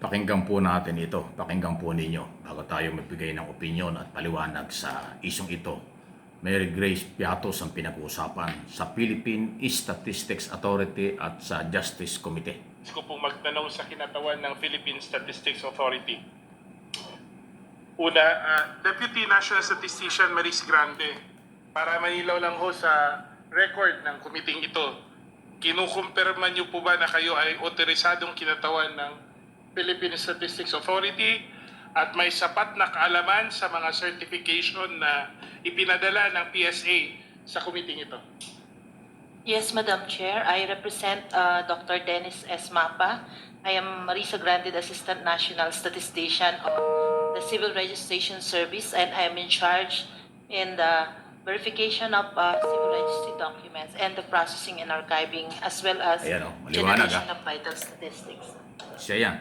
Pakinggan po natin ito, pakinggan po ninyo bago tayo magbigay ng opinyon at paliwanag sa isyong ito. Mary Grace Piatos ang pinag-uusapan sa Philippine Statistics Authority at sa Justice Committee. Gusto ko pong magtanong sa kinatawan ng Philippine Statistics Authority. Una, Deputy National Statistician Maris Grande, para manilaw lang ho sa record ng committee ito, kinukumpirma niyo po ba na kayo ay otorisadong kinatawan ng Philippine Statistics Authority at may sapat na kaalaman sa mga certification na ipinadala ng PSA sa committee ito? Yes, Madam Chair. I represent Dr. Dennis S. Mapa. I am Marisa Grande, the Assistant National Statistician of the Civil Registration Service, and I am in charge in the verification of civil registry documents and the processing and archiving, as well as maliwanag, generation of vital statistics. Siya yan,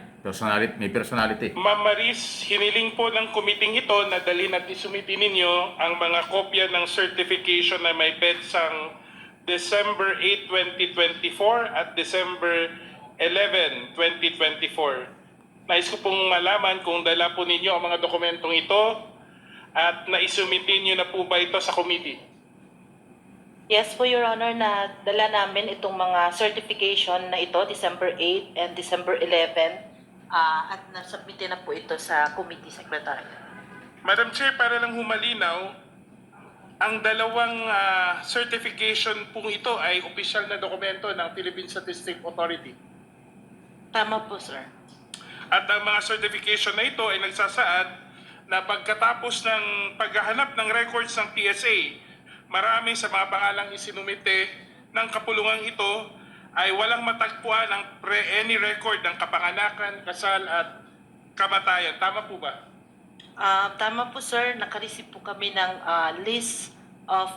may personality. Ma'am Maris, hiniling po ng committee ito na dalhin at isumiti ninyo ang mga kopya ng certification na may petsang December 8, 2024 at December 11, 2024. Nais ko pong malaman kung dala po ninyo ang mga dokumentong ito at naisumiti nyo na po ba ito sa committee? Yes po, Your Honor, na dala namin itong mga certification na ito, December 8 and December 11, at nasubmit na po ito sa committee secretary. Madam Chair, para lang humalinaw, ang dalawang certification pong ito ay opisyal na dokumento ng Philippine Statistics Authority. Tama po, sir. At ang mga certification na ito ay nagsasaad na pagkatapos ng paghahanap ng records ng PSA, marami sa mga pangalang isinumite ng kapulungan ito ay walang matagpuan ng any record ng kapanganakan, kasal at kamatayan. Tama po ba? Tama po, sir. Nakareceive po kami ng list of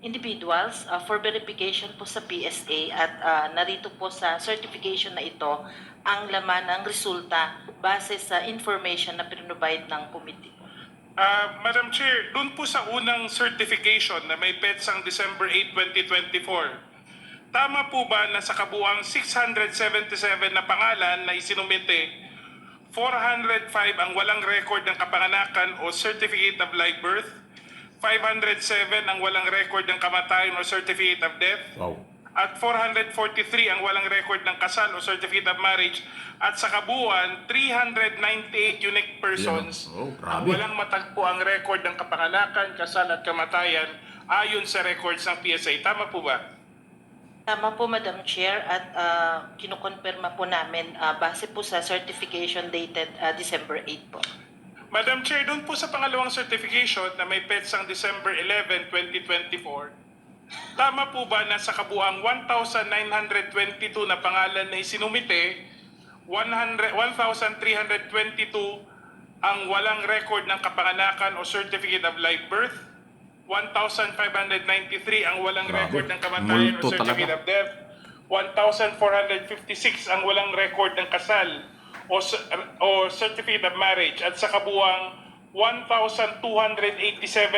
individuals for verification po sa PSA at narito po sa certification na ito ang laman ng resulta base sa information na pinrovide ng committee. Madam Chair, dun po sa unang certification na may petsang December 8, 2024, tama po ba na sa kabuang 677 na pangalan na isinumite, 405 ang walang record ng kapanganakan o certificate of live birth, 507 ang walang record ng kamatayan o certificate of death, at 443 ang walang record ng kasal o certificate of marriage, at sa kabuuan 398 unique persons ang walang matagpo ang record ng kapanganakan, kasal at kamatayan ayon sa records ng PSA. Tama po ba? Tama po, Madam Chair, at kinukonfirma po namin base po sa certification dated December 8 po. Madam Chair, doon po sa pangalawang certification na may petsang December 11, 2024, tama po ba na sa kabuang 1,922 na pangalan na isinumite, 1,322 ang walang record ng kapanganakan o certificate of live birth, 1,593 ang walang record ng kamatayan o certificate of death, 1,456 ang walang record ng kasal o certificate of marriage, at sa kabuang 1,287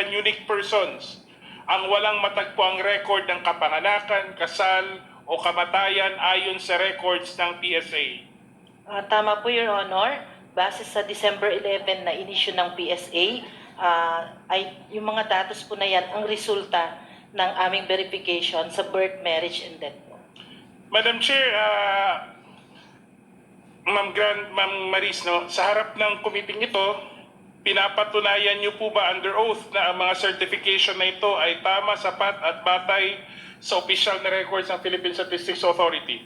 unique persons ang walang matagpuang record ng kapanganakan, kasal o kamatayan ayon sa records ng PSA. Tama po, Your Honor. Base sa December 11 na inisyu ng PSA, ay yung mga datos po na yan ang resulta ng aming verification sa birth, marriage, and death po. Madam Chair, Ma'am Maris, no, sa harap ng committee ito, pinapatunayan niyo po ba under oath na ang mga certification na ito ay tama, sapat at batay sa official na records ng Philippine Statistics Authority?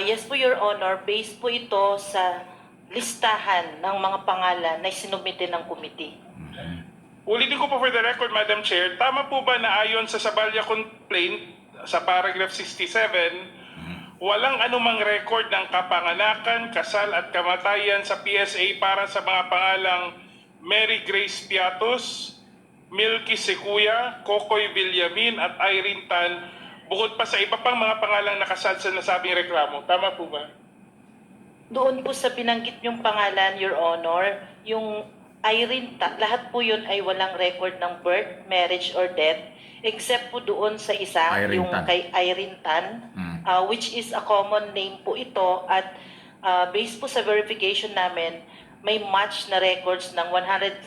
Yes po, Your Honor. Based po ito sa listahan ng mga pangalan na sinumite ng committee. Ulitin ko po for the record, Madam Chair, tama po ba na ayon sa Sabaya complaint sa paragraph 67, walang anumang record ng kapanganakan, kasal at kamatayan sa PSA para sa mga pangalang Mary Grace Piatos, Milky Sequoia, Kokoy Villamin at Irene Tan, bukod pa sa iba pang mga pangalang nakasal sa nasabing reklamo? Tama po ba? Doon po sa binanggit yung pangalan, Your Honor, yung Irene Tan, lahat po yun ay walang record ng birth, marriage, or death, except po doon sa isa, Irene yung Tan. kay Irene Tan, which is a common name po ito, at Based po sa verification namin, may match na records ng 144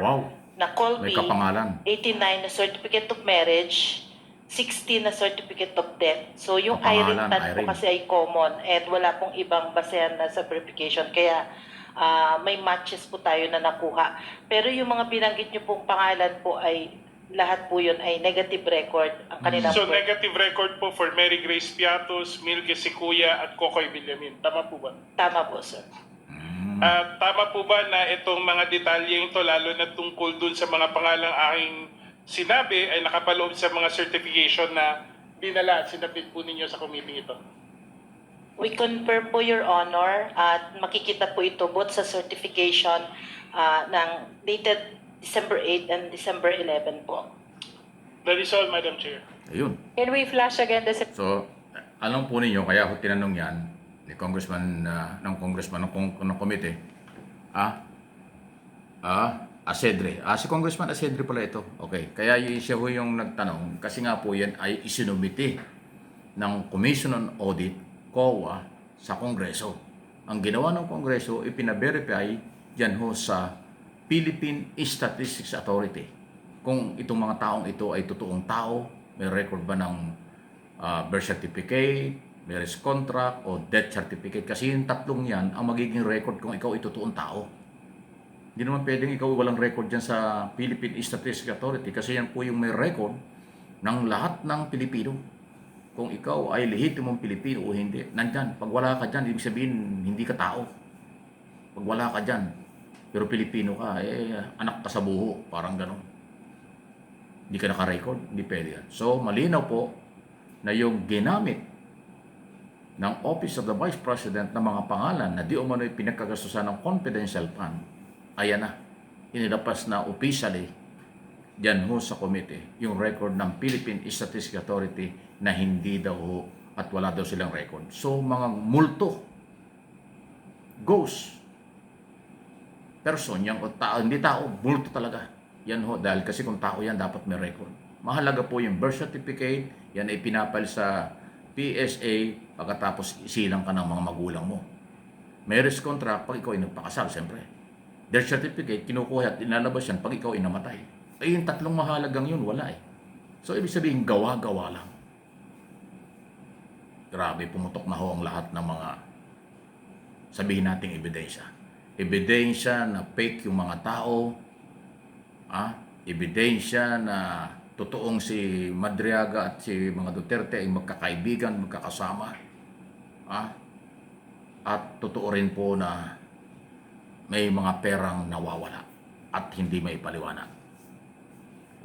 Wow, na Colby, may kapangalan. 89 na certificate of marriage, 16 na certificate of death. So yung Kapangalan, Irene Tan po Irene. kasi ay common and wala pong ibang basehan na sa verification. Kaya may matches po tayo na nakuha. Pero yung mga binanggit niyo pong pangalan po ay lahat po yun ay negative record. Ang kanila So po. negative record po for Mary Grace Piatos, Milky Sikuya at Kokoy Villamin. Tama po ba? Tama po, sir. At tama po ba na itong mga detalye ito, lalo na tungkol dun sa mga pangalang aking sinabi, ay nakapaloob sa mga certification na dinala at sinabit po ninyo sa committee ito? We confirm po, Your Honor, at makikita po ito both sa certification ng dated December 8 and December 11 po. That is all, Madam Chair. Ayun. Can we flash again the So, alam po ninyo, kaya ako tinanong yan ni Congressman, ng komite, Asedre. Si Congressman Asedre pala ito. Okay, kaya siya ho yung nagtanong, kasi nga po yan ay isinumiti ng Commission on Audit, COA, sa Kongreso. Ang ginawa ng Kongreso, ipinaverify yan ho sa Philippine Statistics Authority. Kung itong mga taong ito ay totoong tao, may record ba ng birth certificate, marriage contract, o death certificate. Kasi yung tatlong yan ang magiging record kung ikaw ay totoong tao. Hindi naman pwedeng ikaw walang record dyan sa Philippine Statistics Authority kasi yan po yung may record ng lahat ng Pilipino. Kung ikaw ay lehitimong Pilipino o hindi, nandyan. Pag wala ka dyan, ibig sabihin, hindi ka tao. Pag wala ka dyan, pero Pilipino ka, anak ka sa buho, parang gano'n. Hindi ka naka-record, hindi pwede yan. So, malinaw po na yung ginamit ng Office of the Vice President na mga pangalan na di umano'y pinagkagastusan ng confidential fund, ayan na, inilapas na officially dyan ho sa komite yung record ng Philippine Statistics Authority na hindi daw ho at wala daw silang record. So, mga multo, ghost, person, yung tao, hindi tao, multo talaga. Yan ho, dahil kasi kung tao yan, dapat may record. Mahalaga po yung birth certificate, yan ay pinapal sa PSA pagkatapos isilang ka ng mga magulang mo. Marriage contract, pag ikaw ay nagpakasal, siyempre. Death certificate, kinukuha at inalabas yan pag ikaw ay namatay. Ay, yung tatlong mahalagang yun, wala eh. So, ibig sabihin, gawa-gawa lang. Grabe, pumutok na ho ang lahat ng mga sabihin nating ebidensya. Ebidensya na fake yung mga tao, ebidensya na totoong si Madriaga at si mga Duterte ay magkakaibigan, magkakasama, at totoo rin po na may mga perang nawawala at hindi may paliwanag.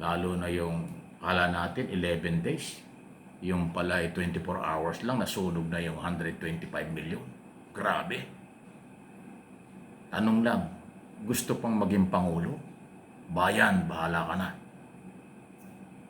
Lalo na yung kala natin 11 days, yung pala ay 24 hours lang, nasunog na yung 125 million. Grabe. Tanong lang, gusto pang maging Pangulo? Bayan, bahala ka na.